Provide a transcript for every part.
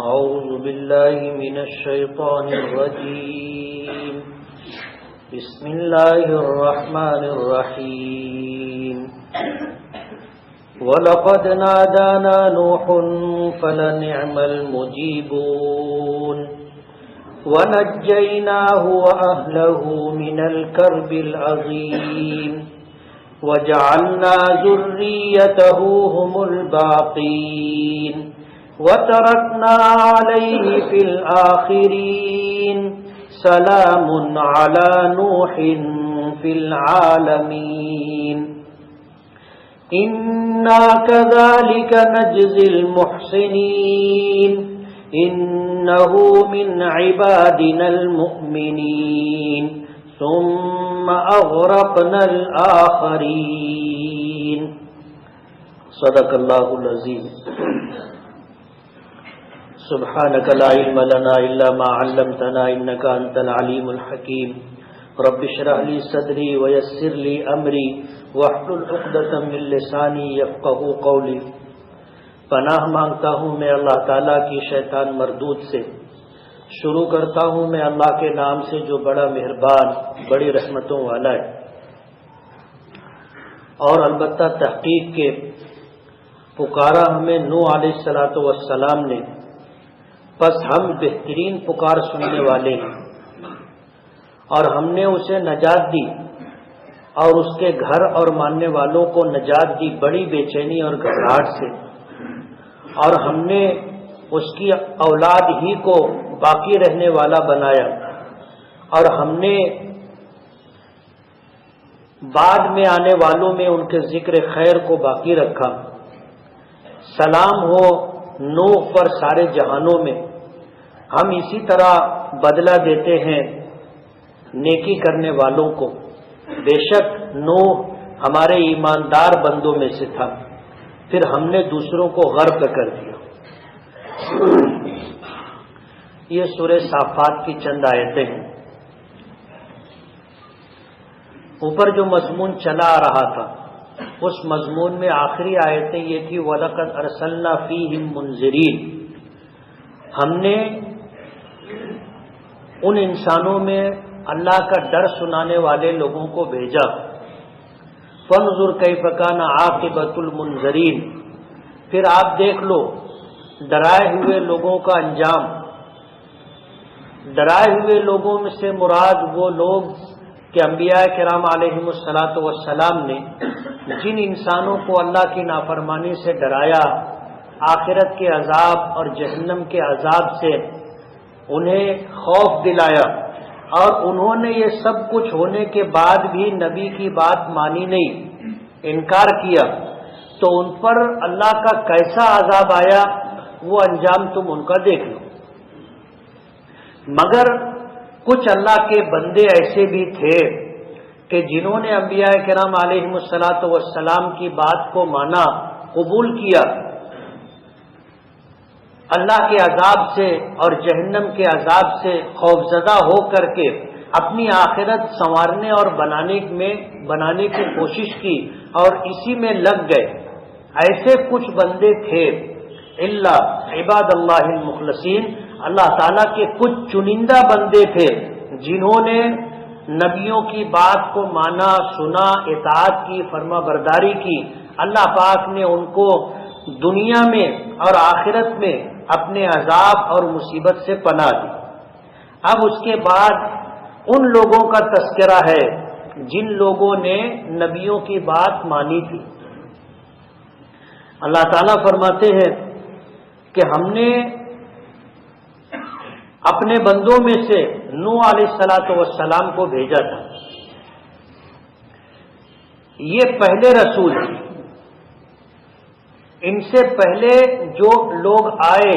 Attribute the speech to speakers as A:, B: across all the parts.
A: أعوذ بالله من الشيطان الرجيم بسم الله الرحمن الرحيم ولقد نادانا نوح فلنعم المجيبون ونجيناه وأهله من الكرب العظيم وجعلنا ذريته هم الباقين وتركنا عليه في الآخرين سلام على نوح في العالمين إنا كذلك نجزي المحسنين إنه من عبادنا المؤمنين ثم أغرقنا الآخرين صدق الله العظيم سبحانك لا علم لنا إلا ما علمتنا إنك أنت العليم الحكيم رب اشرح لي صدري ويسر لي أمري واحلل عقدة من لساني يفقهوا قولي پناہ مانگتا ہوں میں اللہ تعالیٰ کی شیطان مردود سے. شروع کرتا ہوں میں اللہ کے نام سے جو بڑا مہربان بڑی رحمتوں والا ہے. اور البتہ تحقیق کے پکارا ہمیں نوح علیہ الصلوۃ والسلام نے، پس ہم بہترین پکار سننے والے ہیں، اور ہم نے اسے نجات دی اور اس کے گھر اور ماننے والوں کو نجات دی بڑی بے چینی اور گھبراہٹ سے، اور ہم نے اس کی اولاد ہی کو باقی رہنے والا بنایا، اور ہم نے بعد میں آنے والوں میں ان کے ذکر خیر کو باقی رکھا. سلام ہو نوح پر سارے جہانوں میں. ہم اسی طرح بدلہ دیتے ہیں نیکی کرنے والوں کو. بے شک نوح ہمارے ایماندار بندوں میں سے تھا، پھر ہم نے دوسروں کو غرق کر دیا. یہ سورہ صافات کی چند آیتیں ہیں. اوپر جو مضمون چلا آ رہا تھا اس مضمون میں آخری آیتیں یہ تھی وَلَقَدْ أَرْسَلْنَا فِيهِمْ مُنذِرِينَ. ہم نے ان انسانوں میں اللہ کا ڈر سنانے والے لوگوں کو بھیجا. فَانظُرْ كَيْفَ كَانَ عَاقِبَةُ الْمُنذَرِينَ. پھر آپ دیکھ لو ڈرائے ہوئے لوگوں کا انجام. ڈرائے ہوئے لوگوں میں سے مراد وہ لوگ کہ انبیاء کرام علیہم الصلاۃ والسلام نے جن انسانوں کو اللہ کی نافرمانی سے ڈرایا، آخرت کے عذاب اور جہنم کے عذاب سے انہیں خوف دلایا، اور انہوں نے یہ سب کچھ ہونے کے بعد بھی نبی کی بات مانی نہیں، انکار کیا، تو ان پر اللہ کا کیسا عذاب آیا وہ انجام تم ان کا دیکھ لو. مگر کچھ اللہ کے بندے ایسے بھی تھے کہ جنہوں نے انبیاء کرام علیہم الصلاۃ والسلام کی بات کو مانا، قبول کیا، اللہ کے عذاب سے اور جہنم کے عذاب سے خوفزدہ ہو کر کے اپنی آخرت سنوارنے اور بنانے کی کوشش کی اور اسی میں لگ گئے. ایسے کچھ بندے تھے الا عباد اللہ المخلصین. اللہ تعالیٰ کے کچھ چنندہ بندے تھے جنہوں نے نبیوں کی بات کو مانا، سنا، اطاعت کی، فرما برداری کی. اللہ پاک نے ان کو دنیا میں اور آخرت میں اپنے عذاب اور مصیبت سے پناہ دی. اب اس کے بعد ان لوگوں کا تذکرہ ہے جن لوگوں نے نبیوں کی بات مانی تھی. اللہ تعالیٰ فرماتے ہیں کہ ہم نے اپنے بندوں میں سے نوح علیہ الصلاۃ والسلام کو بھیجا تھا. یہ پہلے رسول ہیں. ان سے پہلے جو لوگ آئے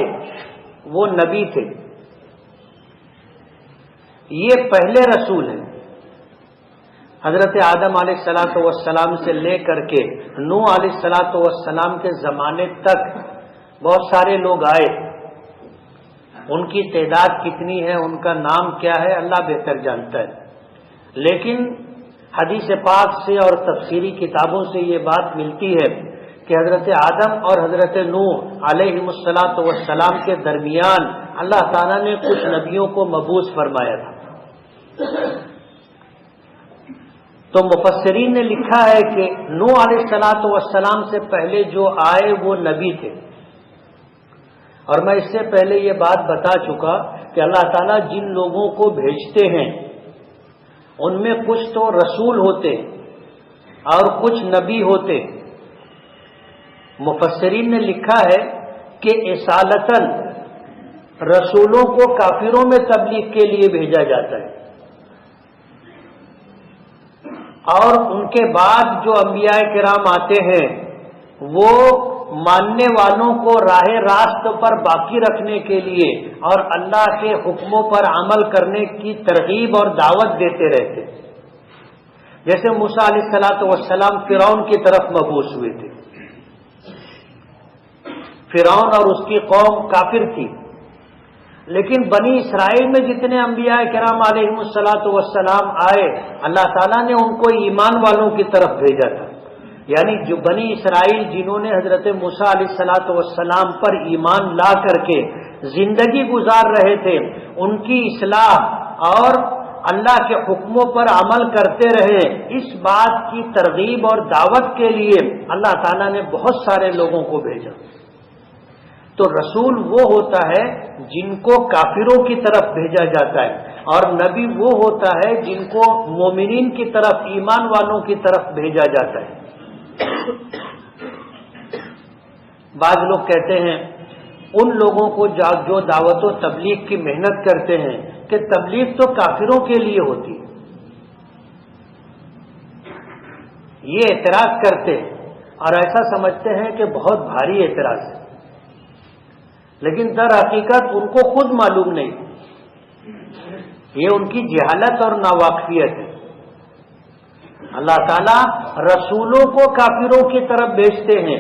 A: وہ نبی تھے. یہ پہلے رسول ہیں. حضرت آدم علیہ الصلاۃ والسلام سے لے کر کے نوح علیہ الصلاۃ والسلام کے زمانے تک بہت سارے لوگ آئے. ان کی تعداد کتنی ہے، ان کا نام کیا ہے، اللہ بہتر جانتا ہے. لیکن حدیث پاک سے اور تفسیری کتابوں سے یہ بات ملتی ہے کہ حضرت آدم اور حضرت نوح علیہ السلام کے درمیان اللہ تعالیٰ نے کچھ نبیوں کو مبعوث فرمایا تھا۔ تو مفسرین نے لکھا ہے کہ نوح علیہ السلام سے پہلے جو آئے وہ نبی تھے، اور میں اس سے پہلے یہ بات بتا چکا کہ اللہ تعالیٰ جن لوگوں کو بھیجتے ہیں ان میں کچھ تو رسول ہوتے اور کچھ نبی ہوتے۔ مفسرین نے لکھا ہے کہ اصالتاً رسولوں کو کافروں میں تبلیغ کے لیے بھیجا جاتا ہے، اور ان کے بعد جو انبیاء کرام آتے ہیں وہ ماننے والوں کو راہ راست پر باقی رکھنے کے لیے اور اللہ کے حکموں پر عمل کرنے کی ترغیب اور دعوت دیتے رہتے۔ جیسے موسیٰ علیہ السلام فرعون کی طرف مبعوث ہوئے تھے، فرعون اور اس کی قوم کافر تھی، لیکن بنی اسرائیل میں جتنے انبیاء کرام علیہ السلام آئے اللہ تعالیٰ نے ان کو ایمان والوں کی طرف بھیجا تھا۔ یعنی جو بنی اسرائیل جنہوں نے حضرت موسیٰ علیہ السلام پر ایمان لا کر کے زندگی گزار رہے تھے، ان کی اصلاح اور اللہ کے حکموں پر عمل کرتے رہے، اس بات کی ترغیب اور دعوت کے لیے اللہ تعالیٰ نے بہت سارے لوگوں کو بھیجا۔ تو رسول وہ ہوتا ہے جن کو کافروں کی طرف بھیجا جاتا ہے، اور نبی وہ ہوتا ہے جن کو مومنین کی طرف، ایمان والوں کی طرف بھیجا جاتا ہے۔ بعض لوگ کہتے ہیں ان لوگوں کو جو دعوت و تبلیغ کی محنت کرتے ہیں کہ تبلیغ تو کافروں کے لیے ہوتی ہے، یہ اعتراض کرتے اور ایسا سمجھتے ہیں کہ بہت بھاری اعتراض ہے، لیکن در حقیقت ان کو خود معلوم نہیں، یہ ان کی جہالت اور ناواقفیت ہے۔ اللہ تعالیٰ رسولوں کو کافروں کی طرف بھیجتے ہیں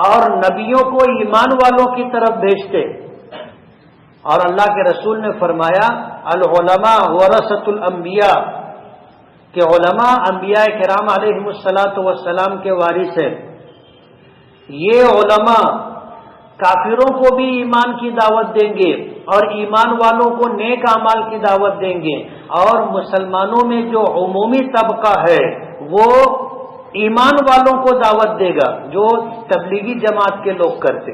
A: اور نبیوں کو ایمان والوں کی طرف بھیجتے، اور اللہ کے رسول نے فرمایا العلماء ورثۃ الانبیاء، کہ علماء انبیاء کرام علیہ السلام کے وارث ہیں۔ یہ علماء کافروں کو بھی ایمان کی دعوت دیں گے اور ایمان والوں کو نیک اعمال کی دعوت دیں گے، اور مسلمانوں میں جو عمومی طبقہ ہے وہ ایمان والوں کو دعوت دے گا جو تبلیغی جماعت کے لوگ کرتے۔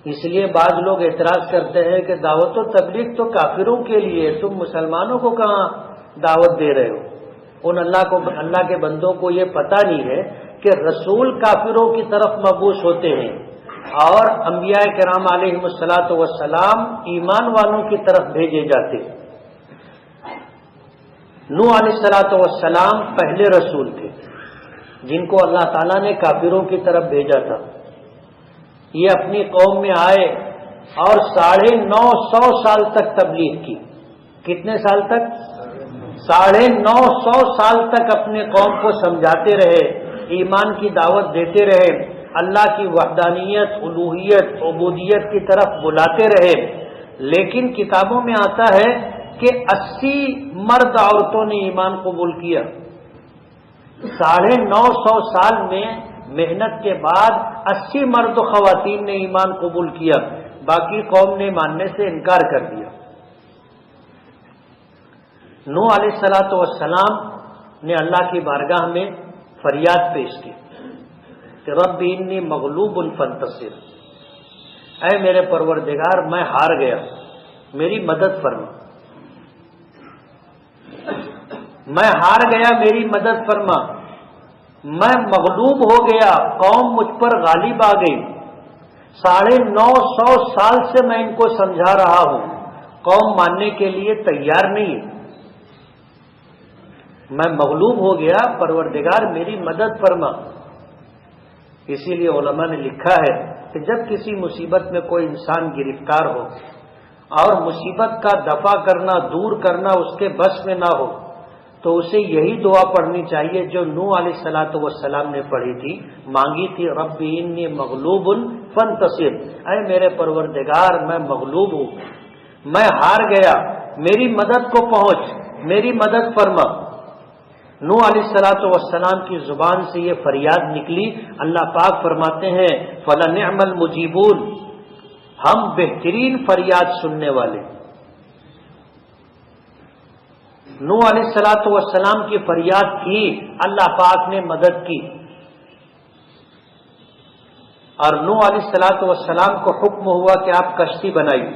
A: اس لیے بعض لوگ اعتراض کرتے ہیں کہ دعوت و تبلیغ تو کافروں کے لیے، تم مسلمانوں کو کہاں دعوت دے رہے ہو؟ ان اللہ کے بندوں کو یہ پتہ نہیں ہے کہ رسول کافروں کی طرف مبعوث ہوتے ہیں اور انبیاء کرام علیہ السلام ایمان والوں کی طرف بھیجے جاتے۔ نوح علیہ السلام پہلے رسول تھے جن کو اللہ تعالیٰ نے کافروں کی طرف بھیجا تھا۔ یہ اپنی قوم میں آئے اور 950 سال تک تبلیغ کی۔ کتنے سال تک؟ 950 سال تک اپنے قوم کو سمجھاتے رہے، ایمان کی دعوت دیتے رہے، اللہ کی وحدانیت، الوہیت، عبودیت کی طرف بلاتے رہے، لیکن کتابوں میں آتا ہے کہ 80 مرد عورتوں نے ایمان قبول کیا۔ 950 سال میں محنت کے بعد 80 مرد و خواتین نے ایمان قبول کیا، باقی قوم نے ماننے سے انکار کر دیا۔ نوح علیہ السلام نے اللہ کی بارگاہ میں فریاد پیش کی کہ رب انی مغلوب فانتصر، اے میرے پروردگار میں ہار گیا، میری مدد فرما، میں ہار گیا، میری مدد فرما، میں مغلوب ہو گیا، قوم مجھ پر غالب آ گئی، 950 سال سے میں ان کو سمجھا رہا ہوں، قوم ماننے کے لیے تیار نہیں ہے، میں مغلوب ہو گیا، پروردگار میری مدد فرما۔ اسی لیے علماء نے لکھا ہے کہ جب کسی مصیبت میں کوئی انسان گرفتار ہو اور مصیبت کا دفع کرنا، دور کرنا اس کے بس میں نہ ہو، تو اسے یہی دعا پڑھنی چاہیے جو نوح علیہ السلام نے پڑھی تھی، مانگی تھی، رب انی مغلوب فانتصر، اے میرے پروردگار میں مغلوب ہوں، میں ہار گیا، میری مدد کو پہنچ، میری مدد فرما۔ نوح علیہ الصلوۃ والسلام کی زبان سے یہ فریاد نکلی. اللہ پاک فرماتے ہیں فَلَنِعْمَ الْمُجِيبُونَ، ہم بہترین فریاد سننے والے. نوح علیہ الصلوۃ والسلام کی فریاد کی، اللہ پاک نے مدد کی، اور نوح علیہ الصلوۃ والسلام کو حکم ہوا کہ آپ کشتی بنائیے.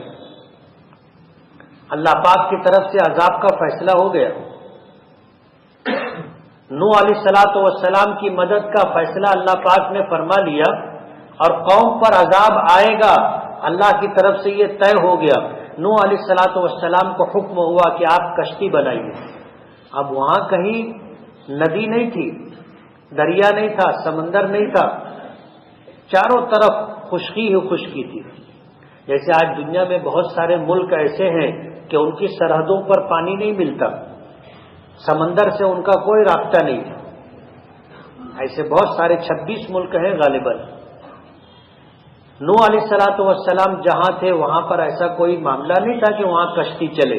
A: اللہ پاک کی طرف سے عذاب کا فیصلہ ہو گیا. نوح علیہ الصلوۃ والسلام کی مدد کا فیصلہ اللہ پاک نے فرما لیا، اور قوم پر عذاب آئے گا اللہ کی طرف سے یہ طے ہو گیا. نوح علیہ الصلوۃ والسلام کو حکم ہوا کہ آپ کشتی بنائیے. اب وہاں کہیں ندی نہیں تھی، دریا نہیں تھا، سمندر نہیں تھا، چاروں طرف خشکی ہی خشکی تھی. جیسے آج دنیا میں بہت سارے ملک ایسے ہیں کہ ان کی سرحدوں پر پانی نہیں ملتا، سمندر سے ان کا کوئی رابطہ نہیں تھا. ایسے بہت سارے 26 ملک ہیں غالباً. نوح علیہ الصلوۃ والسلام جہاں تھے وہاں پر ایسا کوئی معاملہ نہیں تھا کہ وہاں کشتی چلے.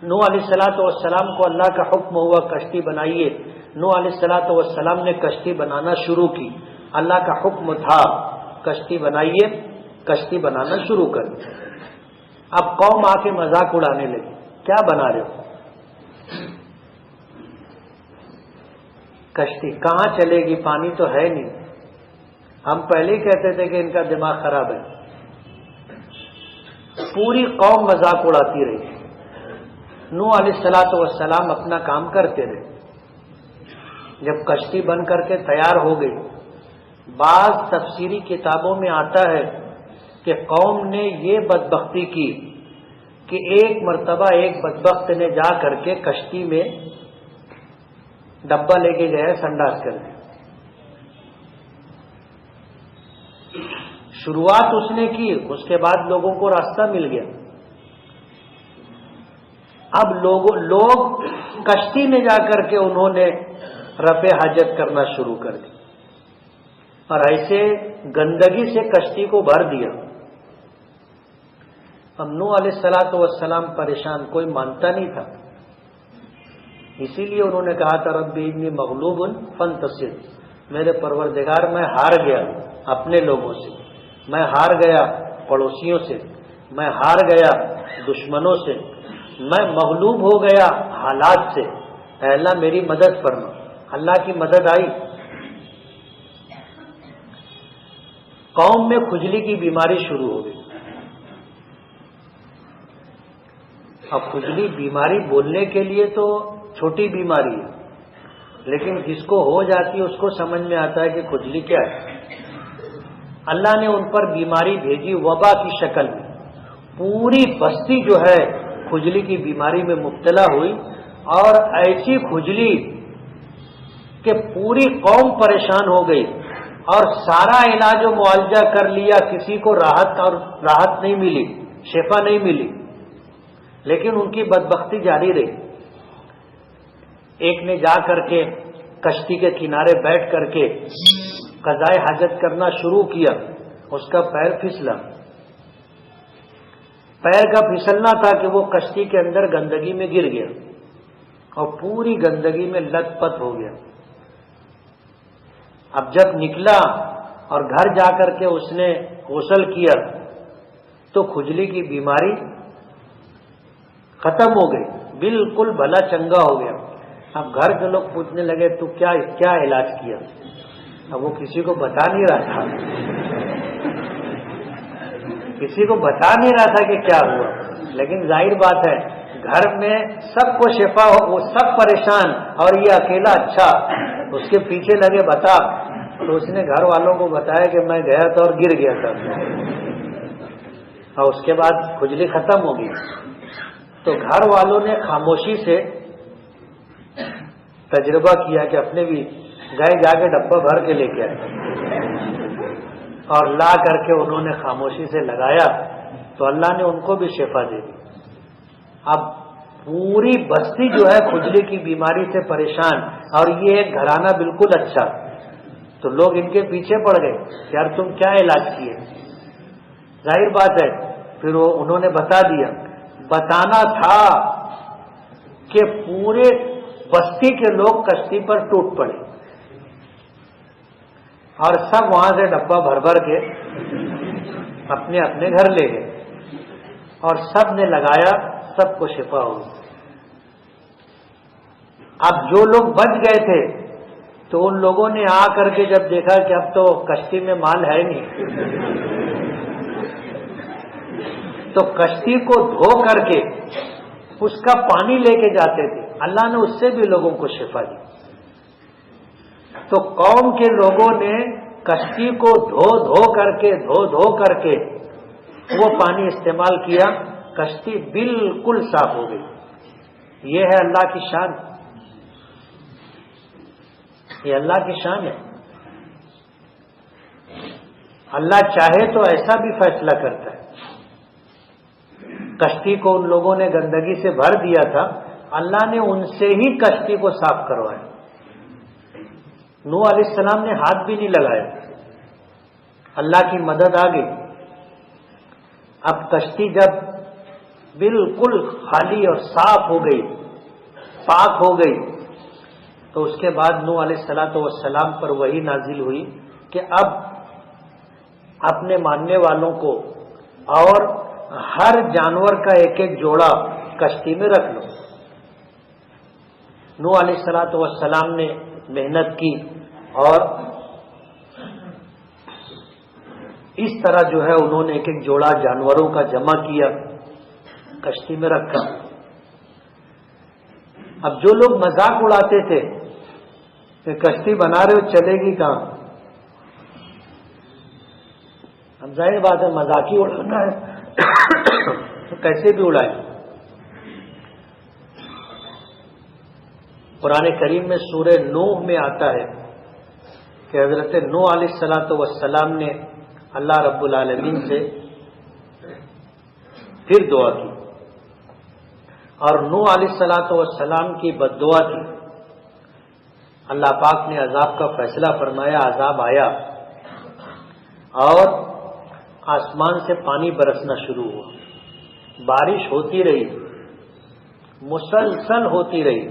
A: نوح علیہ الصلوۃ والسلام کو اللہ کا حکم ہوا کشتی بنائیے. نوح علیہ الصلوۃ والسلام نے کشتی بنانا شروع کی. اللہ کا حکم تھا کشتی بنائیے، کشتی بنانا شروع کر. اب قوم آ کے مذاق اڑانے لگی، کیا بنا رہے ہو؟ کشتی کہاں چلے گی، پانی تو ہے نہیں. ہم پہلے ہی کہتے تھے کہ ان کا دماغ خراب ہے. پوری قوم مذاق اڑاتی رہی. نوح علیہ الصلوۃ والسلام اپنا کام کرتے رہے. جب کشتی بن کر کے تیار ہو گئی، بعض تفسیری کتابوں میں آتا ہے کہ قوم نے یہ بدبختی کی کہ ایک مرتبہ ایک بدبخت نے جا کر کے کشتی میں ڈبہ لے کے گیا سنڈاس کر کے. شروعات اس نے کی، اس کے بعد لوگوں کو راستہ مل گیا. اب لوگ کشتی میں جا کر کے انہوں نے رفع حاجت کرنا شروع کر دی، اور ایسے گندگی سے کشتی کو بھر دیا. اب نوح علیہ الصلوۃ والسلام پریشان، کوئی مانتا نہیں تھا. اسی لیے انہوں نے کہا تھا رب انی مغلوب فانتصر، میرے پروردگار میں ہار گیا اپنے لوگوں سے، میں ہار گیا پڑوسیوں سے، میں ہار گیا دشمنوں سے، میں مغلوب ہو گیا حالات سے. اے اللہ میری مدد فرما. اللہ کی مدد آئی. قوم میں کھجلی کی بیماری شروع ہو گئی. اب کھجلی بیماری بولنے کے لیے تو چھوٹی بیماری ہے، لیکن جس کو ہو جاتی ہے اس کو سمجھ میں آتا ہے کہ کھجلی کیا ہے. اللہ نے ان پر بیماری بھیجی وبا کی شکل میں. پوری بستی جو ہے کھجلی کی بیماری میں مبتلا ہوئی، اور ایسی کھجلی کہ پوری قوم پریشان ہو گئی، اور سارا علاج و معالجہ کر لیا، کسی کو راحت نہیں ملی، شفا نہیں ملی، لیکن ان کی بدبختی جاری رہی. ایک نے جا کر کے کشتی کے کنارے بیٹھ کر کے قضائے حاجت کرنا شروع کیا. اس کا پیر پھسلا. پیر کا پھسلنا تھا کہ وہ کشتی کے اندر گندگی میں گر گیا، اور پوری گندگی میں لت پت ہو گیا. اب جب نکلا اور گھر جا کر کے اس نے غسل کیا تو کھجلی کی بیماری ختم ہو گئی، بالکل بھلا چنگا ہو گیا. اب گھر کے لوگ پوچھنے لگے تو کیا علاج کیا؟ اب وہ کسی کو بتا نہیں رہا تھا، کسی کو بتا نہیں رہا تھا کہ کیا ہوا. لیکن ظاہر بات ہے گھر میں سب کو شفا ہو، وہ سب پریشان اور یہ اکیلا اچھا. اس کے پیچھے لگے بتا، تو اس نے گھر والوں کو بتایا کہ میں گیا تھا اور گر گیا تھا، اور اس کے بعد کھجلی ختم ہو گئی. تو گھر والوں نے خاموشی سے تجربہ کیا کہ اپنے بھی گئے، جا کے ڈبہ بھر کے لے کے آئے اور لا کر کے انہوں نے خاموشی سے لگایا تو اللہ نے ان کو بھی شفا دے دی. اب پوری بستی جو ہے کھجلی کی بیماری سے پریشان، اور یہ ایک گھرانہ بالکل اچھا. تو لوگ ان کے پیچھے پڑ گئے کہ یار تم کیا علاج کیے. ظاہر بات ہے پھر وہ انہوں نے بتا دیا. بتانا تھا کہ پورے بستی کے لوگ کشتی پر ٹوٹ پڑے اور سب وہاں سے ڈبہ بھر بھر کے اپنے اپنے گھر لے گئے اور سب نے لگایا، سب کو شفا ہوئی۔ اب جو لوگ بچ گئے تھے تو ان لوگوں نے آ کر کے جب دیکھا کہ اب تو کشتی میں مال ہے نہیں، تو کشتی کو دھو کر کے اس کا پانی لے کے جاتے تھے، اللہ نے اس سے بھی لوگوں کو شفا دی۔ تو قوم کے لوگوں نے کشتی کو دھو دھو کر کے وہ پانی استعمال کیا، کشتی بالکل صاف ہو گئی۔ یہ ہے اللہ کی شان، یہ اللہ کی شان ہے۔ اللہ چاہے تو ایسا بھی فیصلہ کرتا ہے۔ کشتی کو ان لوگوں نے گندگی سے بھر دیا تھا، اللہ نے ان سے ہی کشتی کو صاف کروایا۔ نوح علیہ السلام نے ہاتھ بھی نہیں لگایا، اللہ کی مدد آ گئی۔ اب کشتی جب بالکل خالی اور صاف ہو گئی، پاک ہو گئی، تو اس کے بعد نوح علیہ السلام پر وحی نازل ہوئی کہ اب اپنے ماننے والوں کو اور ہر جانور کا ایک ایک جوڑا کشتی میں رکھ لو۔ نوح علیہ السلام نے محنت کی اور اس طرح جو ہے انہوں نے ایک ایک جوڑا جانوروں کا جمع کیا، کشتی میں رکھا۔ اب جو لوگ مذاق اڑاتے تھے کہ کشتی بنا رہے ہو چلے گی کہاں، اب ظاہر بات ہے مذاق ہی اڑانا ہے تو کیسے بھی اڑائے۔ قرآن کریم میں سورہ نوح میں آتا ہے کہ حضرت نوح علیہ السلام نے اللہ رب العالمین سے پھر دعا کی، اور نوح علیہ السلام کی بد دعا تھی۔ اللہ پاک نے عذاب کا فیصلہ فرمایا، عذاب آیا اور آسمان سے پانی برسنا شروع ہوا، بارش ہوتی رہی، مسلسل ہوتی رہی،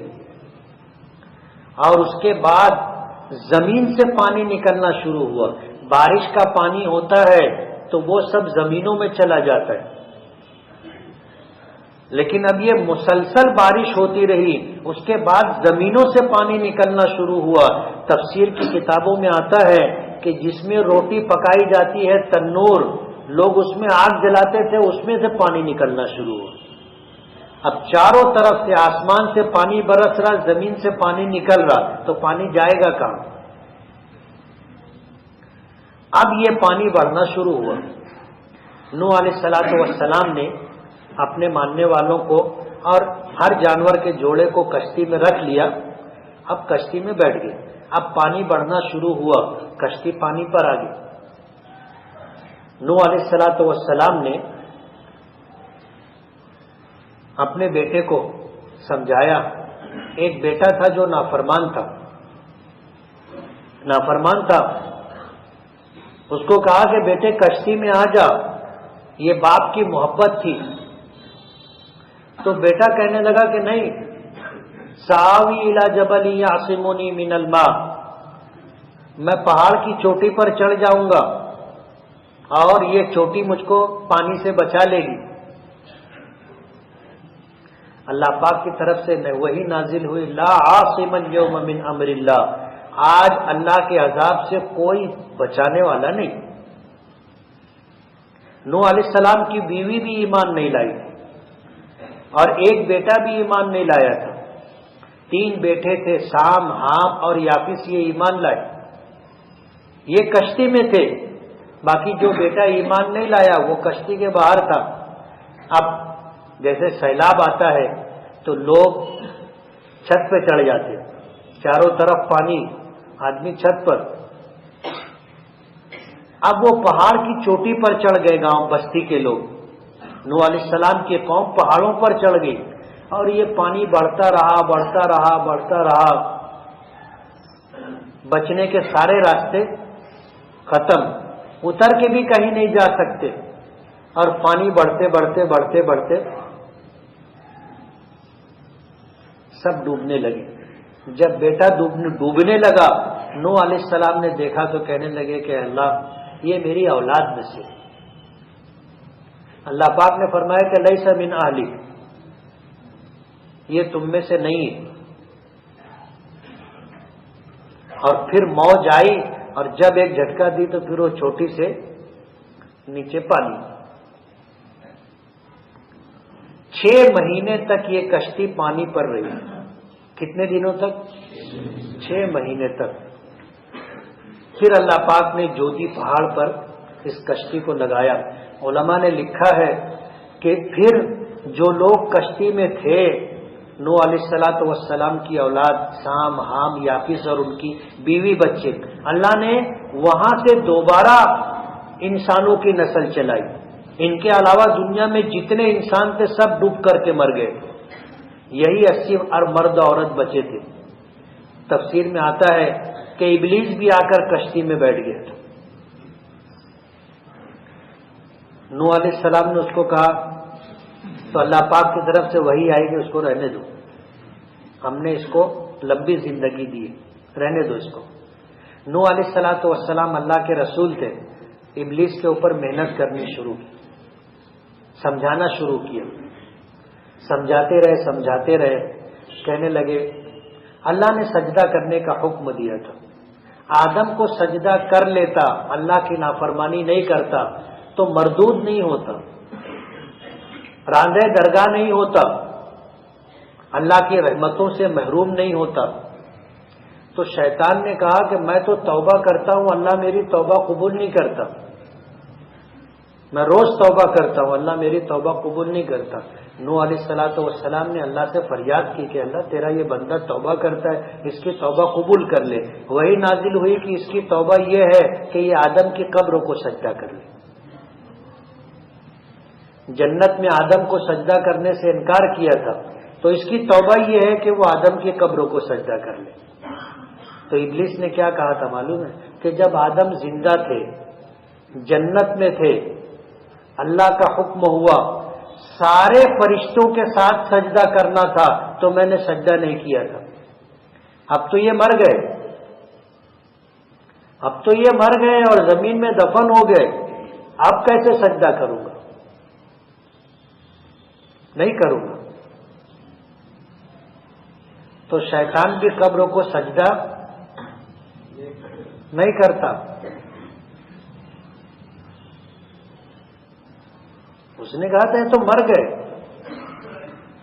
A: اور اس کے بعد زمین سے پانی نکلنا شروع ہوا۔ بارش کا پانی ہوتا ہے تو وہ سب زمینوں میں چلا جاتا ہے، لیکن اب یہ مسلسل بارش ہوتی رہی، اس کے بعد زمینوں سے پانی نکلنا شروع ہوا۔ تفسیر کی کتابوں میں آتا ہے کہ جس میں روٹی پکائی جاتی ہے تنور، لوگ اس میں آگ جلاتے تھے، اس میں سے پانی نکلنا شروع ہوا۔ اب چاروں طرف سے آسمان سے پانی برس رہا، زمین سے پانی نکل رہا، تو پانی جائے گا کہاں؟ اب یہ پانی بڑھنا شروع ہوا۔ نوح علیہ السلام نے اپنے ماننے والوں کو اور ہر جانور کے جوڑے کو کشتی میں رکھ لیا، اب کشتی میں بیٹھ گئے۔ اب پانی بڑھنا شروع ہوا، کشتی پانی پر آ گئی۔ نوح علیہ السلام نے اپنے بیٹے کو سمجھایا۔ ایک بیٹا تھا جو نافرمان تھا، اس کو کہا کہ بیٹے کشتی میں آ جا، یہ باپ کی محبت تھی۔ تو بیٹا کہنے لگا کہ نہیں، ساوی الی جبل یعصمنی من الماء، میں پہاڑ کی چوٹی پر چڑھ جاؤں گا اور یہ چوٹی مجھ کو پانی سے بچا لے گی۔ اللہ پاک کی طرف سے وحی نازل ہوئی، لا عاصم اليوم من امر اللہ، آج اللہ کے عذاب سے کوئی بچانے والا نہیں۔ نوح علیہ السلام کی بیوی بھی ایمان نہیں لائی اور ایک بیٹا بھی ایمان نہیں لایا تھا، 3 بیٹے تھے، سام، حام اور یافس، یہ ایمان لائے، یہ کشتی میں تھے، باقی جو بیٹا ایمان نہیں لایا وہ کشتی کے باہر تھا۔ اب جیسے سیلاب آتا ہے تو لوگ چھت پہ چڑھ جاتے، چاروں طرف پانی، آدمی چھت پر۔ اب وہ پہاڑ کی چوٹی پر چڑھ گئے، گاؤں بستی کے لوگ، نوح علیہ السلام کی قوم پہاڑوں پر چڑھ گئی، اور یہ پانی بڑھتا رہا، بچنے کے سارے راستے ختم، اتر کے بھی کہیں نہیں جا سکتے، اور پانی بڑھتے سب ڈوبنے لگے۔ جب بیٹا ڈوبنے لگا، نوح علیہ السلام نے دیکھا تو کہنے لگے کہ اللہ یہ میری اولاد میں سے۔ اللہ پاک نے فرمایا کہ لیس من اہلک، یہ تم میں سے نہیں ہے۔ اور پھر موج آئی اور جب ایک جھٹکا دی تو پھر وہ چھوٹی سے نیچے پانی۔ 6 مہینے تک یہ کشتی پانی پر رہی۔ کتنے دنوں تک؟ 6 مہینے تک۔ پھر اللہ پاک نے جوتی پہاڑ پر اس کشتی کو لگایا۔ علماء نے لکھا ہے کہ پھر جو لوگ کشتی میں تھے، نوح علیہ السلام کی اولاد سام، حام، یافس اور ان کی بیوی بچے، اللہ نے وہاں سے دوبارہ انسانوں کی نسل چلائی۔ ان کے علاوہ دنیا میں جتنے انسان تھے سب ڈوب کر کے مر گئے، یہی 80 اور مرد عورت بچے تھے۔ تفسیر میں آتا ہے کہ ابلیس بھی آ کر کشتی میں بیٹھ گیا تھا۔ نوح علیہ السلام نے اس کو کہا تو اللہ پاک کی طرف سے وحی آئی کہ اس کو رہنے دو، ہم نے اس کو لمبی زندگی دی، رہنے دو اس کو۔ نوح علیہ السلام اللہ کے رسول تھے، ابلیس کے اوپر محنت کرنی شروع کی، سمجھانا شروع کیا، سمجھاتے رہے، کہنے لگے اللہ نے سجدہ کرنے کا حکم دیا تھا، آدم کو سجدہ کر لیتا، اللہ کی نافرمانی نہیں کرتا تو مردود نہیں ہوتا، راندہ درگاہ نہیں ہوتا، اللہ کی رحمتوں سے محروم نہیں ہوتا۔ تو شیطان نے کہا کہ میں تو توبہ کرتا ہوں، اللہ میری توبہ قبول نہیں کرتا، میں روز توبہ کرتا ہوں، اللہ میری توبہ قبول نہیں کرتا۔ نوح علیہ السلام نے اللہ سے فریاد کی کہ اللہ تیرا یہ بندہ توبہ کرتا ہے، اس کی توبہ قبول کر لے۔ وہی نازل ہوئی کہ اس کی توبہ یہ ہے کہ یہ آدم کی قبر کو سجدہ کر لے۔ جنت میں آدم کو سجدہ کرنے سے انکار کیا تھا، تو اس کی توبہ یہ ہے کہ وہ آدم کی قبروں کو سجدہ کر لے۔ تو ابلیس نے کیا کہا تھا معلوم ہے؟ کہ جب آدم زندہ تھے، جنت میں تھے، اللہ کا حکم ہوا سارے فرشتوں کے ساتھ سجدہ کرنا تھا تو میں نے سجدہ نہیں کیا تھا۔ اب تو یہ مر گئے اور زمین میں دفن ہو گئے، اب کیسے سجدہ کروں گا؟ نہیں کروں گا۔ تو شیطان بھی قبروں کو سجدہ نہیں کرتا، اس نے کہا تھا تو مر گئے۔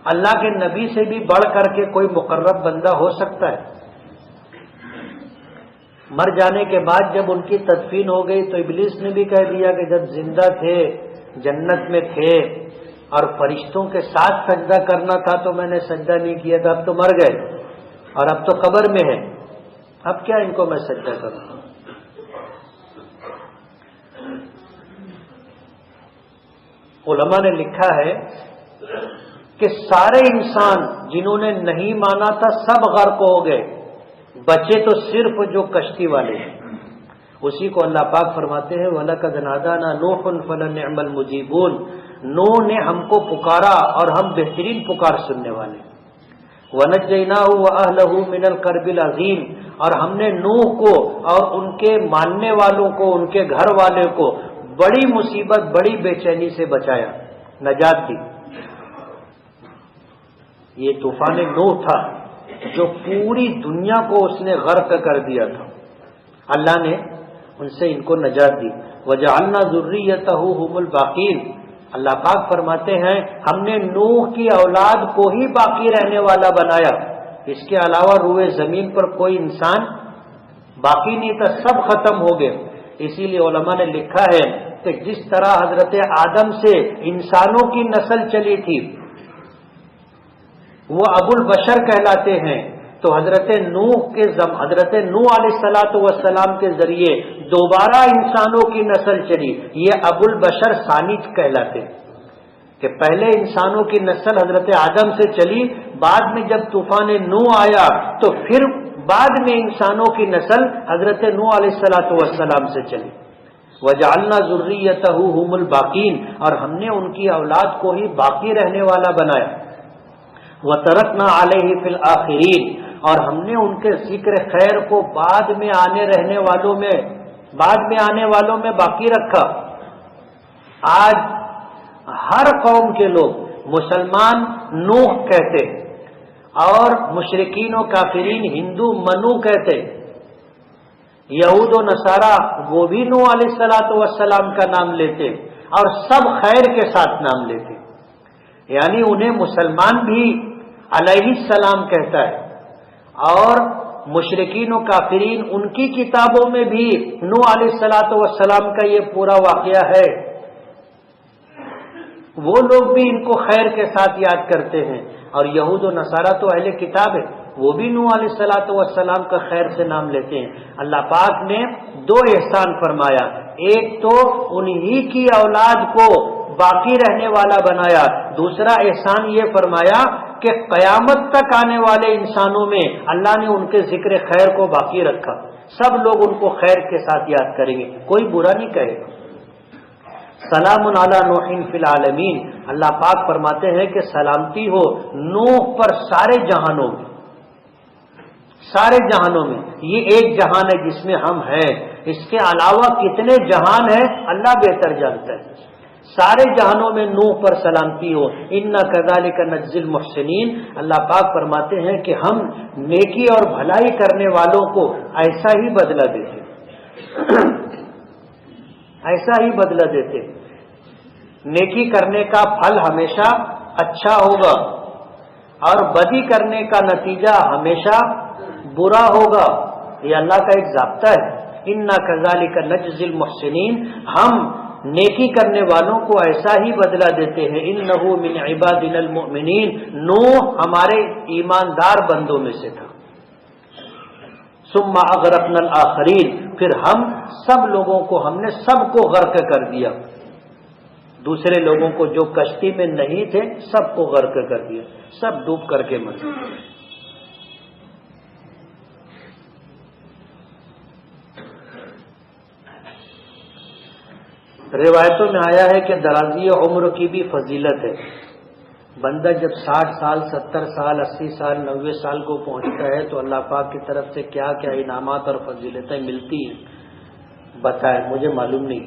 A: اللہ کے نبی سے بھی بڑھ کر کے کوئی مقرب بندہ ہو سکتا ہے؟ مر جانے کے بعد جب ان کی تدفین ہو گئی تو ابلیس نے بھی کہہ دیا کہ جب زندہ تھے، جنت میں تھے اور فرشتوں کے ساتھ سجدہ کرنا تھا تو میں نے سجدہ نہیں کیا تھا، اب تو مر گئے اور اب تو قبر میں ہے، اب کیا ان کو میں سجدہ کروں؟ علماء نے لکھا ہے کہ سارے انسان جنہوں نے نہیں مانا تھا سب غرق ہو گئے، بچے تو صرف جو کشتی والے ہیں۔ اسی کو اللہ پاک فرماتے ہیں وَلَقَدْ نَادَانَا نُوحٌ فَلَنِعْمَ الْمُجِيبُونَ، نوح نے ہم کو پکارا اور ہم بہترین پکار سننے والے۔ وَنَجَّيْنَاهُ وَأَهْلَهُ مِنَ الْكَرْبِ الْعَظِيمِ، اور ہم نے نوح کو اور ان کے ماننے والوں کو، ان کے گھر والے کو بڑی مصیبت، بڑی بے چینی سے بچایا، نجات دی۔ یہ طوفان نوح تھا جو پوری دنیا کو اس نے غرق کر دیا تھا، اللہ نے ان سے ان کو نجات دی۔ وَجَعَلْنَا ذُرِّيَّتَهُ هُمُ الْبَاقِينَ، اللہ پاک فرماتے ہیں ہم نے نوح کی اولاد کو ہی باقی رہنے والا بنایا، اس کے علاوہ روئے زمین پر کوئی انسان باقی نہیں تھا، سب ختم ہو گئے۔ اسی لیے علماء نے لکھا ہے کہ جس طرح حضرت آدم سے انسانوں کی نسل چلی تھی وہ ابو البشر کہلاتے ہیں، تو حضرت نوح علیہ السلام کے ذریعے دوبارہ انسانوں کی نسل چلی، یہ ابو البشر ثانی کہلاتے ہیں کہ پہلے انسانوں کی نسل حضرت آدم سے چلی، بعد میں جب طوفان نوح آیا تو پھر بعد میں انسانوں کی نسل حضرت نوح علیہ السلام سے چلی۔ وَجَعَلْنَا ذُرِّيَّتَهُ هُمُ الْبَاقِينَ، اور ہم نے ان کی اولاد کو ہی باقی رہنے والا بنایا۔ وَتَرَكْنَا عَلَيْهِ فِي الْآخِرِينَ، اور ہم نے ان کے ذکر خیر کو بعد میں آنے والوں میں باقی رکھا۔ آج ہر قوم کے لوگ مسلمان نوح کہتے اور مشرکین و کافرین ہندو منو کہتے، یہود و نصارہ وہ بھی نوح علیہ السلام کا نام لیتے اور سب خیر کے ساتھ نام لیتے، یعنی انہیں مسلمان بھی علیہ السلام کہتا ہے، اور مشرکین و کافرین ان کی کتابوں میں بھی نوح علیہ السلام کا یہ پورا واقعہ ہے، وہ لوگ بھی ان کو خیر کے ساتھ یاد کرتے ہیں، اور یہود و نصارہ تو اہل کتاب ہے، وہ بھی نوح علیہ السلام کا خیر سے نام لیتے ہیں۔ اللہ پاک نے دو احسان فرمایا، ایک تو انہی کی اولاد کو باقی رہنے والا بنایا، دوسرا احسان یہ فرمایا کہ قیامت تک آنے والے انسانوں میں اللہ نے ان کے ذکر خیر کو باقی رکھا، سب لوگ ان کو خیر کے ساتھ یاد کریں گے، کوئی برا نہیں کہے گا۔ سلام علی نوح فی العالمین، اللہ پاک فرماتے ہیں کہ سلامتی ہو نوح پر سارے جہانوں میں، یہ ایک جہان ہے جس میں ہم ہیں، اس کے علاوہ کتنے جہان ہیں اللہ بہتر جانتا ہے، سارے جہانوں میں نوح پر سلامتی ہو۔ انا کذالک نجزی المحسنین، اللہ پاک فرماتے ہیں کہ ہم نیکی اور بھلائی کرنے والوں کو ایسا ہی بدلہ دیتے، ایسا ہی بدلہ دیتے، نیکی کرنے کا پھل ہمیشہ اچھا ہوگا اور بدی کرنے کا نتیجہ ہمیشہ برا ہوگا، یہ اللہ کا ایک ضابطہ ہے۔ انا کذالک نجزی المحسنین، ہم نیکی کرنے والوں کو ایسا ہی بدلہ دیتے ہیں۔ انہ من عبادنا المؤمنین، نوح ہمارے ایماندار بندوں میں سے تھا۔ ثم اغرقنا الآخرین، پھر ہم سب لوگوں کو، ہم نے سب کو غرق کر دیا، دوسرے لوگوں کو جو کشتی میں نہیں تھے سب کو غرق کر دیا، سب ڈوب کر کے مر گئے۔ روایتوں میں آیا ہے کہ درازی عمر کی بھی فضیلت ہے، بندہ جب 60 سال 70 سال 80 سال 90 سال کو پہنچتا ہے تو اللہ پاک کی طرف سے کیا کیا انعامات اور فضیلتیں ملتی ہیں بتائیں، مجھے معلوم نہیں۔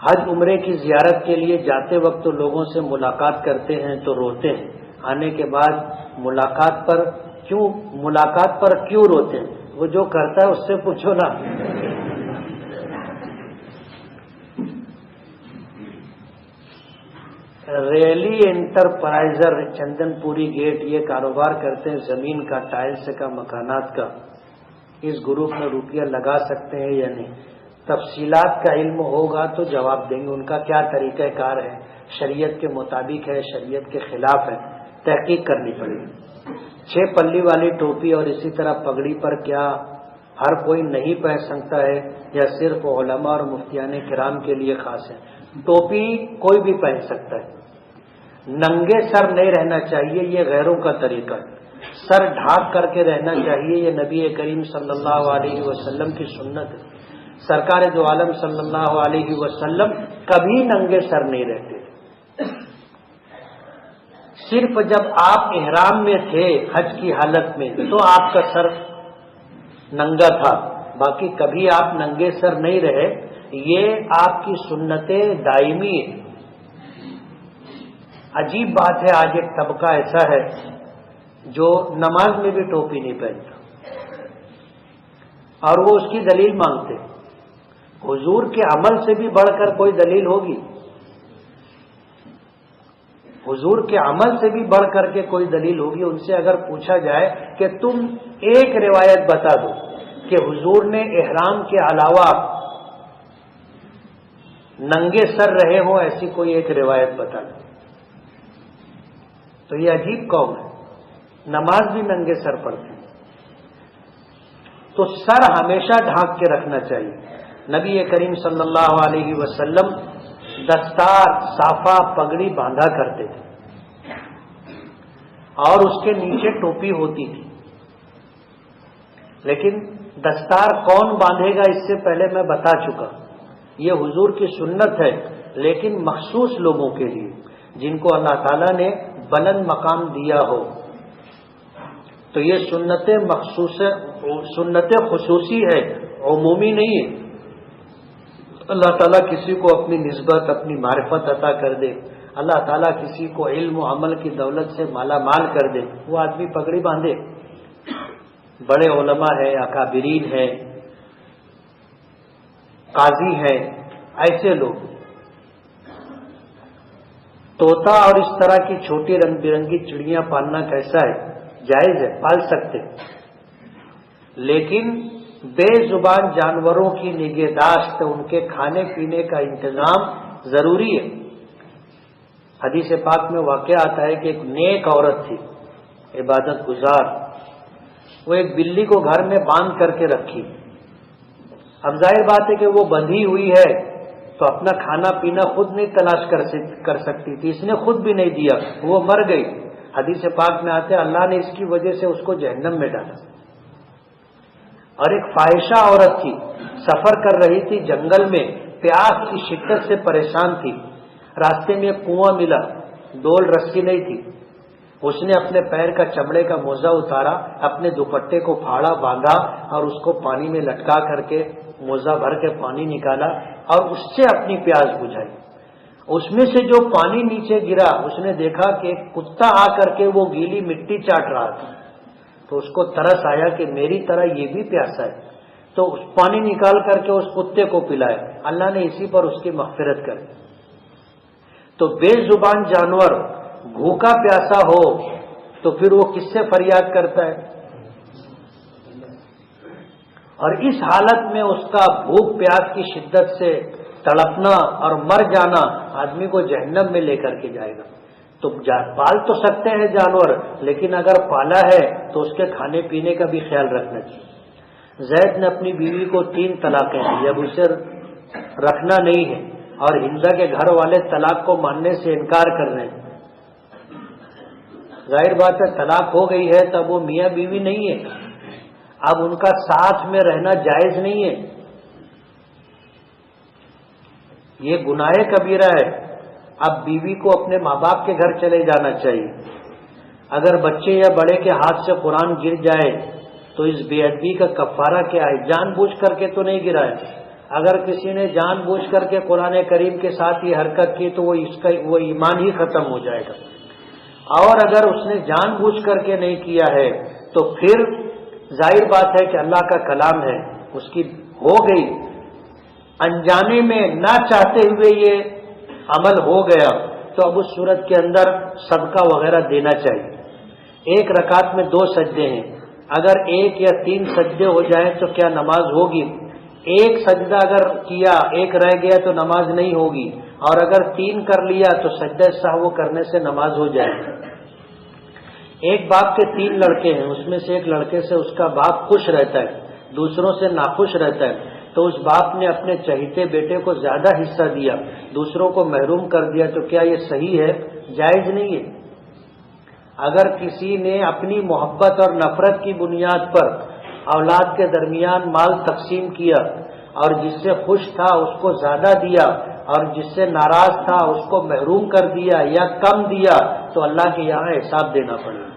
A: حج عمرے کی زیارت کے لیے جاتے وقت تو لوگوں سے ملاقات کرتے ہیں تو روتے ہیں، آنے کے بعد ملاقات پر کیوں روتے ہیں؟ وہ جو کرتا ہے اس سے پوچھو نا۔ ریلی انٹرپرائزر چندن پوری گیٹ یہ کاروبار کرتے ہیں زمین کا، ٹائلز کا، مکانات کا، اس گروپ میں روپیہ لگا سکتے ہیں یا نہیں؟ تفصیلات کا علم ہوگا تو جواب دیں گے، ان کا کیا طریقہ کار ہے، شریعت کے مطابق ہے، شریعت کے خلاف ہے، تحقیق کرنی پڑے گی۔ 6 پلی والی ٹوپی اور اسی طرح پگڑی پر کیا ہر کوئی نہیں پہن سکتا ہے یا صرف علماء اور مفتیان کرام کے لیے خاص ہے؟ ٹوپی کوئی بھی پہن سکتا ہے، ننگے سر نہیں رہنا چاہیے، یہ غیروں کا طریقہ ہے، سر ڈھانپ کر کے رہنا چاہیے، یہ نبی کریم صلی اللہ علیہ وسلم کی سنت ہے۔ سرکار دو عالم صلی اللہ علیہ وسلم کبھی ننگے سر نہیں رہتے، صرف جب آپ احرام میں تھے حج کی حالت میں تو آپ کا سر ننگا تھا، باقی کبھی آپ ننگے سر نہیں رہے، یہ آپ کی سنت دائمی ہے۔ عجیب بات ہے، آج ایک طبقہ ایسا ہے جو نماز میں بھی ٹوپی نہیں پہنتا اور وہ اس کی دلیل مانگتے۔ حضور کے عمل سے بھی بڑھ کر کوئی دلیل ہوگی؟ حضور کے عمل سے بھی بڑھ کر کے کوئی دلیل ہوگی؟ ان سے اگر پوچھا جائے کہ تم ایک روایت بتا دو کہ حضور نے احرام کے علاوہ ننگے سر رہے ہوں، ایسی کوئی ایک روایت بتا دو، تو یہ عجیب قوم ہے، نماز بھی ننگے سر پڑھتے ہیں۔ تو سر ہمیشہ ڈھانپ کے رکھنا چاہیے۔ نبی کریم صلی اللہ علیہ وسلم دستار، صافہ، پگڑی باندھا کرتے تھے اور اس کے نیچے ٹوپی ہوتی تھی، لیکن دستار کون باندھے گا اس سے پہلے میں بتا چکا، یہ حضور کی سنت ہے، لیکن مخصوص لوگوں کے لیے جن کو اللہ تعالیٰ نے بلند مقام دیا ہو۔ تو یہ سنت خصوصی ہے، عمومی نہیں ہے۔ اللہ تعالیٰ کسی کو اپنی نسبت، اپنی معرفت عطا کر دے، اللہ تعالیٰ کسی کو علم و عمل کی دولت سے مالا مال کر دے، وہ آدمی پگڑی باندھے۔ بڑے علماء ہیں، اکابرین ہیں، قاضی ہیں، ایسے لوگ طوطا اور اس طرح کی چھوٹی رنگ برنگی چڑیاں پالنا کیسا ہے؟ جائز ہے، پال سکتے، لیکن بے زبان جانوروں کی نگہداشت، ان کے کھانے پینے کا انتظام ضروری ہے۔ حدیث پاک میں واقعہ آتا ہے کہ ایک نیک عورت تھی، عبادت گزار، وہ ایک بلی کو گھر میں باندھ کر کے رکھی۔ اب ظاہر بات ہے کہ وہ بندھی ہوئی ہے تو اپنا کھانا پینا خود نہیں تلاش کر سکتی تھی، اس نے خود بھی نہیں دیا، وہ مر گئی۔ حدیث پاک میں آتے اللہ نے اس کی وجہ سے اس کو جہنم میں ڈالا۔ اور ایک فاحشہ عورت تھی، سفر کر رہی تھی جنگل میں، پیاس کی شدت سے پریشان تھی، راستے میں ایک کنواں ملا، ڈول رسی نہیں تھی، اس نے اپنے پیر کا چمڑے کا موزہ اتارا، اپنے دوپٹے کو پھاڑا، باندھا اور اس کو پانی میں لٹکا کر کے موزہ بھر کے پانی نکالا اور اس سے اپنی پیاس بجھائی۔ اس میں سے جو پانی نیچے گرا، اس نے دیکھا کہ ایک کتا آ کر کے وہ گیلی مٹی چاٹ رہا تھا، تو اس کو ترس آیا کہ میری طرح یہ بھی پیاسا ہے، تو اس پانی نکال کر کے اس کتے کو پلایا۔ اللہ نے اسی پر اس کی مغفرت کر دی۔ تو بے زبان جانور بھوکا پیاسا ہو تو پھر وہ کس سے فریاد کرتا ہے؟ اور اس حالت میں اس کا بھوک پیاس کی شدت سے تڑپنا اور مر جانا آدمی کو جہنم میں لے کر کے جائے گا۔ تو پال تو سکتے ہیں جانور، لیکن اگر پالا ہے تو اس کے کھانے پینے کا بھی خیال رکھنا چاہیے۔ زید نے اپنی بیوی کو 3 طلاقیں دی، اب اسے رکھنا نہیں ہے، اور ہندا کے گھر والے طلاق کو ماننے سے انکار کر رہے ہیں۔ ظاہر بات ہے طلاق ہو گئی ہے تب وہ میاں بیوی نہیں ہے، اب ان کا ساتھ میں رہنا جائز نہیں ہے، یہ گناہ کبیرہ ہے۔ اب بیوی کو اپنے ماں باپ کے گھر چلے جانا چاہیے۔ اگر بچے یا بڑے کے ہاتھ سے قرآن گر جائے تو اس بے ادبی کا کفارہ کیا ہے؟ جان بوجھ کر کے تو نہیں گرا ہے، اگر کسی نے جان بوجھ کر کے قرآن کریم کے ساتھ یہ حرکت کی تو وہ ایمان ہی ختم ہو جائے گا، اور اگر اس نے جان بوجھ کر کے نہیں کیا ہے تو پھر ظاہر بات ہے کہ اللہ کا کلام ہے، اس کی ہو گئی، انجانے میں نہ چاہتے ہوئے یہ عمل ہو گیا، تو اب اس صورت کے اندر صدقہ وغیرہ دینا چاہیے۔ ایک رکعت میں 2 سجدے ہیں، اگر 1 یا 3 سجدے ہو جائیں تو کیا نماز ہوگی؟ ایک سجدہ اگر کیا، ایک رہ گیا تو نماز نہیں ہوگی، اور اگر 3 کر لیا تو سجدہ سہو کرنے سے نماز ہو جائے گی۔ ایک باپ کے 3 لڑکے ہیں، اس میں سے ایک لڑکے سے اس کا باپ خوش رہتا ہے، دوسروں سے ناخوش رہتا ہے، تو اس باپ نے اپنے چہیتے بیٹے کو زیادہ حصہ دیا، دوسروں کو محروم کر دیا، تو کیا یہ صحیح ہے؟ جائز نہیں ہے۔ اگر کسی نے اپنی محبت اور نفرت کی بنیاد پر اولاد کے درمیان مال تقسیم کیا، اور جس سے خوش تھا اس کو زیادہ دیا، اور جس سے ناراض تھا اس کو محروم کر دیا یا کم دیا، تو اللہ کے یہاں حساب دینا پڑے گا۔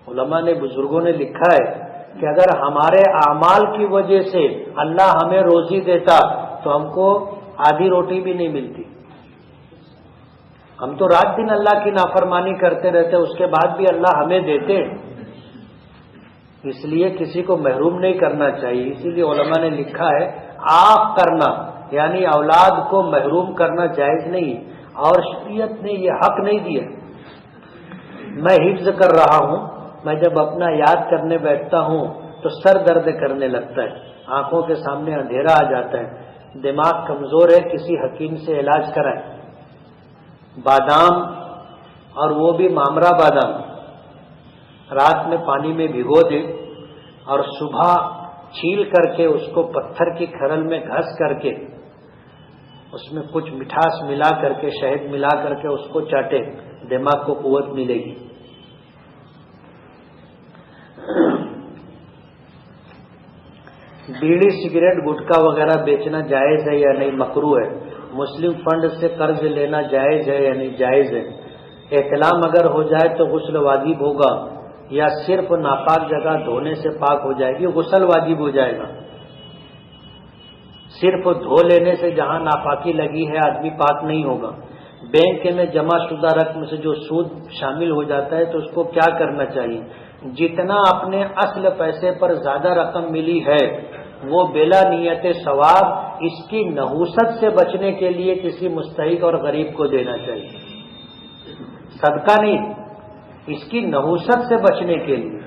A: علماء نے، بزرگوں نے لکھا ہے کہ اگر ہمارے اعمال کی وجہ سے اللہ ہمیں روزی دیتا تو ہم کو آدھی روٹی بھی نہیں ملتی۔ ہم تو رات دن اللہ کی نافرمانی کرتے رہتے، اس کے بعد بھی اللہ ہمیں دیتے، اس لیے کسی کو محروم نہیں کرنا چاہیے۔ اسی لیے علماء نے لکھا ہے عاق کرنا، یعنی اولاد کو محروم کرنا جائز نہیں، اور شریعت نے یہ حق نہیں دیا۔ میں حفظ کر رہا ہوں، میں جب اپنا یاد کرنے بیٹھتا ہوں تو سر درد کرنے لگتا ہے، آنکھوں کے سامنے اندھیرا آ جاتا ہے، دماغ کمزور ہے، کسی حکیم سے علاج کرائیں۔ بادام، اور وہ بھی مامرا بادام، رات میں پانی میں بھگو دے اور صبح چھیل کر کے اس کو پتھر کی کھرل میں گھس کر کے اس میں کچھ مٹھاس ملا کر کے، شہد ملا کر کے اس کو چاٹے، دماغ کو قوت ملے گی۔ بیڑی، سگریٹ، گٹکا وغیرہ بیچنا جائز ہے یا نہیں؟ مکروہ ہے۔ مسلم فنڈ سے قرض لینا جائز ہے یا نہیں؟ جائز ہے۔ احتلام اگر ہو جائے تو غسل واجب ہوگا یا صرف ناپاک جگہ دھونے سے پاک ہو جائے گی؟ غسل واجب ہو جائے گا. صرف دھو لینے سے جہاں ناپاکی لگی ہے آدمی پاک نہیں ہوگا. بینک میں جمع شدہ رقم سے جو سود شامل ہو جاتا ہے تو اس کو کیا کرنا چاہیے؟ جتنا اپنے اصل پیسے پر زیادہ رقم ملی ہے وہ بلا نیت ثواب اس کی نحوست سے بچنے کے لیے کسی مستحق اور غریب کو دینا چاہیے. صدقہ نہیں، اس کی نحوست سے بچنے کے لیے.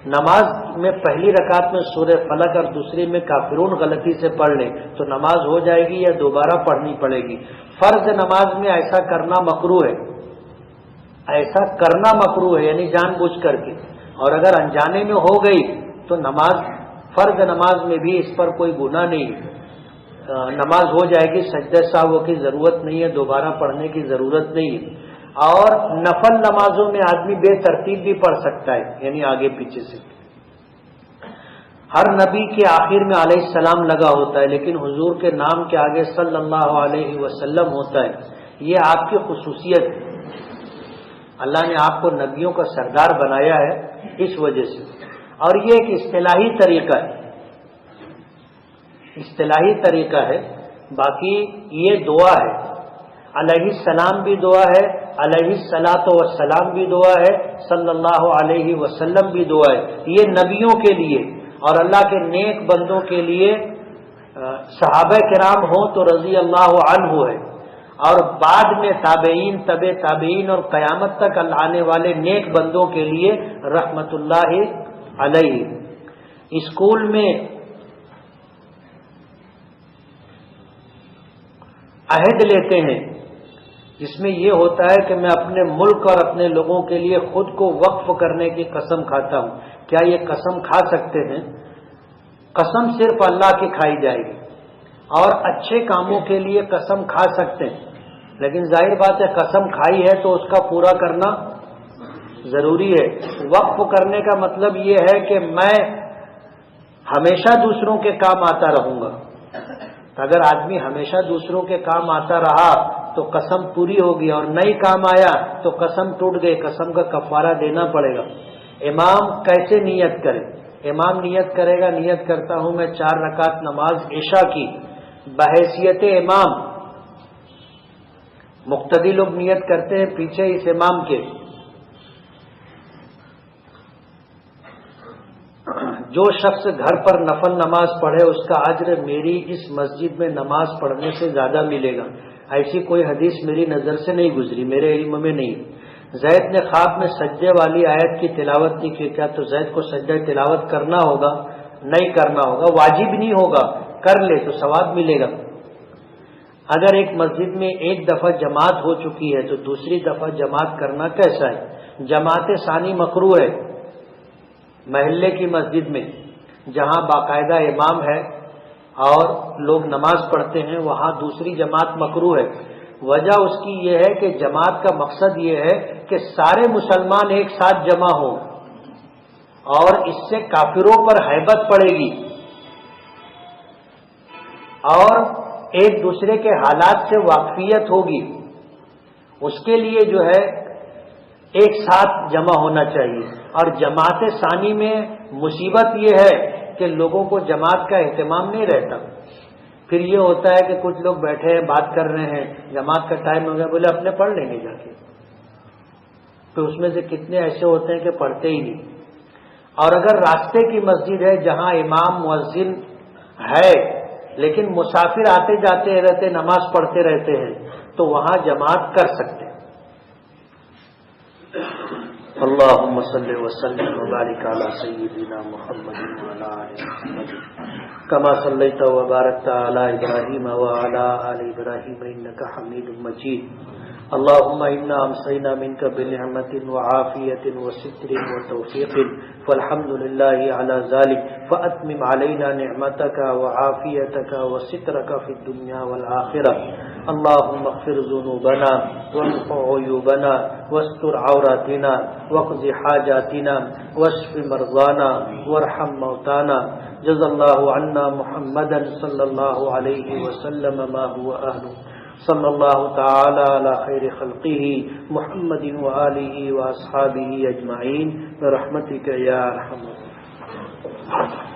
A: نماز میں پہلی رکعت میں سورہ فلق اور دوسری میں کافرون غلطی سے پڑھ لیں تو نماز ہو جائے گی یا دوبارہ پڑھنی پڑے گی؟ فرض نماز میں ایسا کرنا مکروہ ہے، ایسا کرنا مکروہ ہے یعنی جان بوجھ کر کے. اور اگر انجانے میں ہو گئی تو نماز، فرض نماز میں بھی اس پر کوئی گناہ نہیں، نماز ہو جائے گی، سجدہ سہو کی ضرورت نہیں ہے، دوبارہ پڑھنے کی ضرورت نہیں ہے. اور نفل نمازوں میں آدمی بے ترتیب بھی پڑھ سکتا ہے، یعنی آگے پیچھے سے. ہر نبی کے آخر میں علیہ السلام لگا ہوتا ہے لیکن حضور کے نام کے آگے صلی اللہ علیہ وسلم ہوتا ہے. یہ آپ کی خصوصیت ہے، اللہ نے آپ کو نبیوں کا سردار بنایا ہے اس وجہ سے. اور یہ ایک اصطلاحی طریقہ ہے، اصطلاحی طریقہ ہے. باقی یہ دعا ہے، علیہ السلام بھی دعا ہے، علیہ الصلاۃ والسلام بھی دعا ہے، صلی اللہ علیہ وسلم بھی دعا ہے. یہ نبیوں کے لیے اور اللہ کے نیک بندوں کے لیے. صحابہ کرام ہوں تو رضی اللہ عنہ ہے، اور بعد میں تابعین، تبع تابعین اور قیامت تک آنے والے نیک بندوں کے لیے رحمت اللہ علیہ. اسکول میں عہد لیتے ہیں جس میں یہ ہوتا ہے کہ میں اپنے ملک اور اپنے لوگوں کے لیے خود کو وقف کرنے کی قسم کھاتا ہوں. کیا یہ قسم کھا سکتے ہیں؟ قسم صرف اللہ کی کھائی جائے گی، اور اچھے کاموں کے لیے قسم کھا سکتے ہیں، لیکن ظاہر بات ہے قسم کھائی ہے تو اس کا پورا کرنا ضروری ہے. وقف کرنے کا مطلب یہ ہے کہ میں ہمیشہ دوسروں کے کام آتا رہوں گا. اگر آدمی ہمیشہ دوسروں کے کام آتا رہا تو قسم پوری ہوگی، اور نئی کام آیا تو قسم ٹوٹ گئی، قسم کا کفارہ دینا پڑے گا. امام کیسے نیت کرے؟ امام نیت کرے گا، نیت کرتا ہوں میں 4 رکعت نماز عشاء کی بحیثیت امام. مقتدی لوگ نیت کرتے ہیں پیچھے اس امام کے. جو شخص گھر پر نفل نماز پڑھے اس کا اجر میری اس مسجد میں نماز پڑھنے سے زیادہ ملے گا. ایسی کوئی حدیث میری نظر سے نہیں گزری، میرے علم میں نہیں. زید نے خواب میں سجدے والی آیت کی تلاوت نہیں کی، کیا تو زید کو سجدہ تلاوت کرنا ہوگا؟ نہیں کرنا ہوگا، واجب نہیں ہوگا، کر لے تو ثواب ملے گا. اگر ایک مسجد میں ایک دفعہ جماعت ہو چکی ہے تو دوسری دفعہ جماعت کرنا کیسا ہے؟ جماعت ثانی مکروہ ہے. محلے کی مسجد میں جہاں باقاعدہ امام ہے اور لوگ نماز پڑھتے ہیں وہاں دوسری جماعت مکروہ ہے. وجہ اس کی یہ ہے کہ جماعت کا مقصد یہ ہے کہ سارے مسلمان ایک ساتھ جمع ہوں، اور اس سے کافروں پر ہیبت پڑے گی اور ایک دوسرے کے حالات سے واقفیت ہوگی. اس کے لیے جو ہے ایک ساتھ جمع ہونا چاہیے. اور جماعت ثانی میں مصیبت یہ ہے کہ لوگوں کو جماعت کا اہتمام نہیں رہتا. پھر یہ ہوتا ہے کہ کچھ لوگ بیٹھے ہیں بات کر رہے ہیں، جماعت کا ٹائم ہو گیا، بولے اپنے پڑھ لیں گے جا کے. تو اس میں سے کتنے ایسے ہوتے ہیں کہ پڑھتے ہی نہیں. اور اگر راستے کی مسجد ہے جہاں امام مؤذن ہے لیکن مسافر آتے جاتے رہتے نماز پڑھتے رہتے ہیں تو وہاں جماعت کر سکتے ہیں. اللهم صل وسلم وبارك على سيدنا محمد وعلى آل محمد كما صليت وباركت على إبراهيم وعلى آل إبراهيم إنك حميد مجيد. اللهم إنا أمسينا منك بنعمة وعافية وستر وتوفيق فالحمد لله على ذلك فأتمم علينا نعمتك وعافيتك وسترك في الدنيا والآخرة. اللهم اغفر ذنوبنا وامحو عيوبنا واستر عوراتنا واقض حاجاتنا واشف مرضانا وارحم موتانا. جزا الله عنا محمدا صلى الله عليه وسلم ما هو أهله صلی اللہ تعالی علی خیر خلقہ محمد وآلہ واصحابہ اجمعین برحمتک یا ارحم الراحمین.